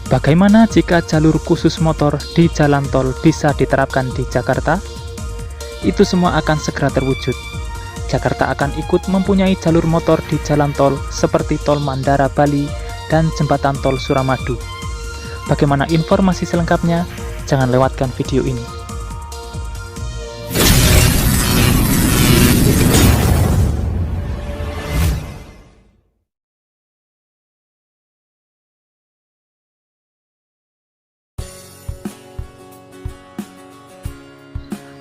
Bagaimana jika jalur khusus motor di jalan tol bisa diterapkan di Jakarta? Itu semua akan segera terwujud. Jakarta akan ikut mempunyai jalur motor di jalan tol seperti tol Mandara Bali dan jembatan tol Suramadu. Bagaimana informasi selengkapnya? Jangan lewatkan video ini.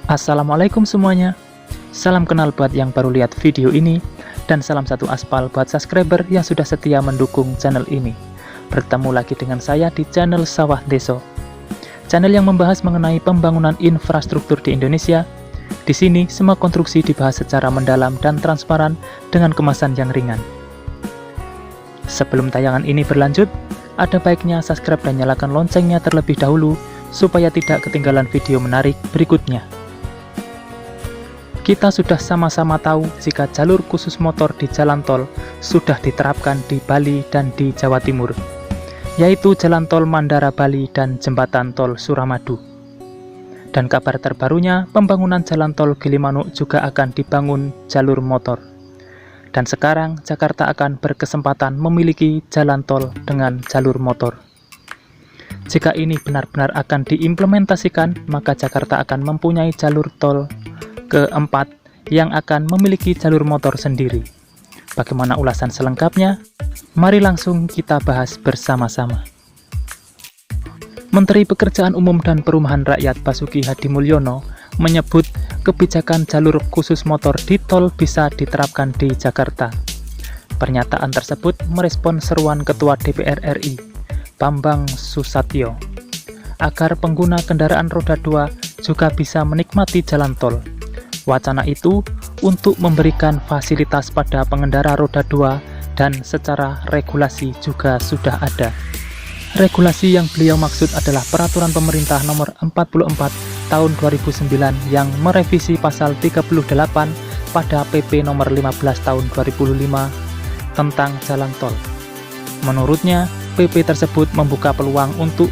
Assalamualaikum semuanya. Salam kenal buat yang baru lihat video ini, dan salam satu aspal buat subscriber yang sudah setia mendukung channel ini. Bertemu lagi dengan saya di channel Sawah Deso, channel yang membahas mengenai pembangunan infrastruktur di Indonesia. Di sini semua konstruksi dibahas secara mendalam dan transparan dengan kemasan yang ringan. Sebelum tayangan ini berlanjut, ada baiknya subscribe dan nyalakan loncengnya terlebih dahulu supaya tidak ketinggalan video menarik berikutnya. Kita sudah sama-sama tahu jika jalur khusus motor di jalan tol sudah diterapkan di Bali dan di Jawa Timur, yaitu jalan tol Mandara Bali dan jembatan tol Suramadu. Dan kabar terbarunya, pembangunan jalan tol Gilimanuk juga akan dibangun jalur motor. Dan sekarang Jakarta akan berkesempatan memiliki jalan tol dengan jalur motor. Jika ini benar-benar akan diimplementasikan, maka Jakarta akan mempunyai jalur tol keempat yang akan memiliki jalur motor sendiri. Bagaimana ulasan selengkapnya? Mari langsung kita bahas bersama-sama. Menteri Pekerjaan Umum dan Perumahan Rakyat Basuki Hadimulyono menyebut kebijakan jalur khusus motor di tol bisa diterapkan di Jakarta. Pernyataan tersebut merespon seruan Ketua DPR RI, Bambang Susatyo, agar pengguna kendaraan roda 2 juga bisa menikmati jalan tol. Wacana itu untuk memberikan fasilitas pada pengendara roda 2 dan secara regulasi juga sudah ada. Regulasi yang beliau maksud adalah Peraturan Pemerintah Nomor 44 Tahun 2009 yang merevisi Pasal 38 pada PP Nomor 15 Tahun 2005 tentang jalan tol. Menurutnya, PP tersebut membuka peluang untuk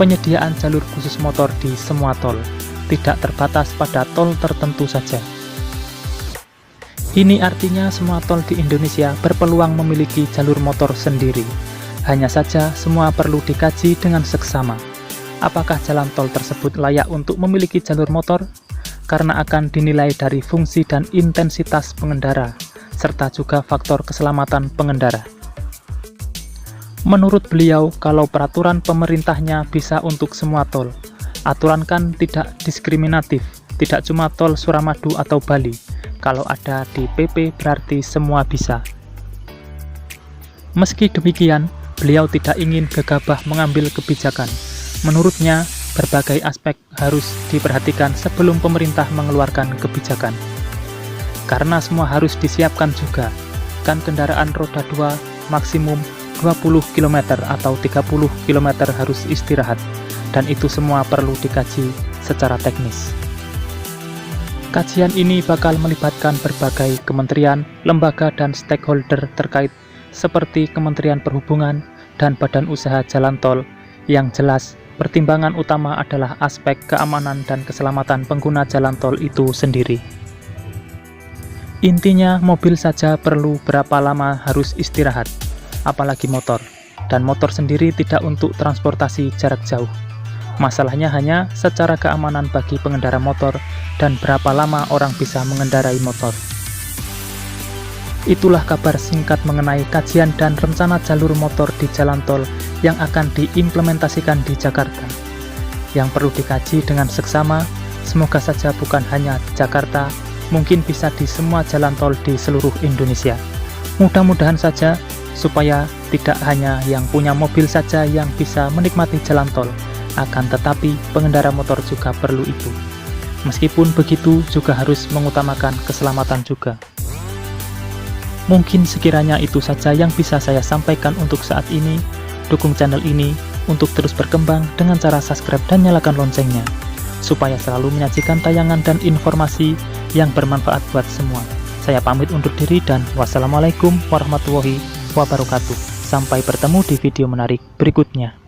penyediaan jalur khusus motor di semua tol, tidak terbatas pada tol tertentu saja. Ini artinya semua tol di Indonesia berpeluang memiliki jalur motor sendiri. Hanya saja semua perlu dikaji dengan seksama. Apakah jalan tol tersebut layak untuk memiliki jalur motor? Karena akan dinilai dari fungsi dan intensitas pengendara, serta juga faktor keselamatan pengendara. Menurut beliau, kalau peraturan pemerintahnya bisa untuk semua tol, aturan kan tidak diskriminatif, tidak cuma tol Suramadu atau Bali. Kalau ada di PP berarti semua bisa. Meski demikian, beliau tidak ingin gegabah mengambil kebijakan. Menurutnya, berbagai aspek harus diperhatikan sebelum pemerintah mengeluarkan kebijakan. Karena semua harus disiapkan juga. Kan kendaraan roda 2 maksimum 20 km atau 30 km harus istirahat. Dan itu semua perlu dikaji secara teknis. Kajian ini bakal melibatkan berbagai kementerian, lembaga, dan stakeholder terkait seperti Kementerian Perhubungan dan Badan Usaha Jalan Tol. Yang jelas, pertimbangan utama adalah aspek keamanan dan keselamatan pengguna jalan tol itu sendiri. Intinya, mobil saja perlu berapa lama harus istirahat, apalagi motor. Dan motor sendiri tidak untuk transportasi jarak jauh. Masalahnya hanya secara keamanan bagi pengendara motor dan berapa lama orang bisa mengendarai motor. Itulah kabar singkat mengenai kajian dan rencana jalur motor di jalan tol yang akan diimplementasikan di Jakarta. Yang perlu dikaji dengan seksama, semoga saja bukan hanya di Jakarta, mungkin bisa di semua jalan tol di seluruh Indonesia. Mudah-mudahan saja supaya tidak hanya yang punya mobil saja yang bisa menikmati jalan tol. Akan tetapi pengendara motor juga perlu itu. Meskipun begitu juga harus mengutamakan keselamatan juga. Mungkin sekiranya itu saja yang bisa saya sampaikan untuk saat ini. Dukung channel ini untuk terus berkembang dengan cara subscribe dan nyalakan loncengnya, supaya selalu menyajikan tayangan dan informasi yang bermanfaat buat semua. Saya pamit undur diri dan wassalamualaikum warahmatullahi wabarakatuh. Sampai bertemu di video menarik berikutnya.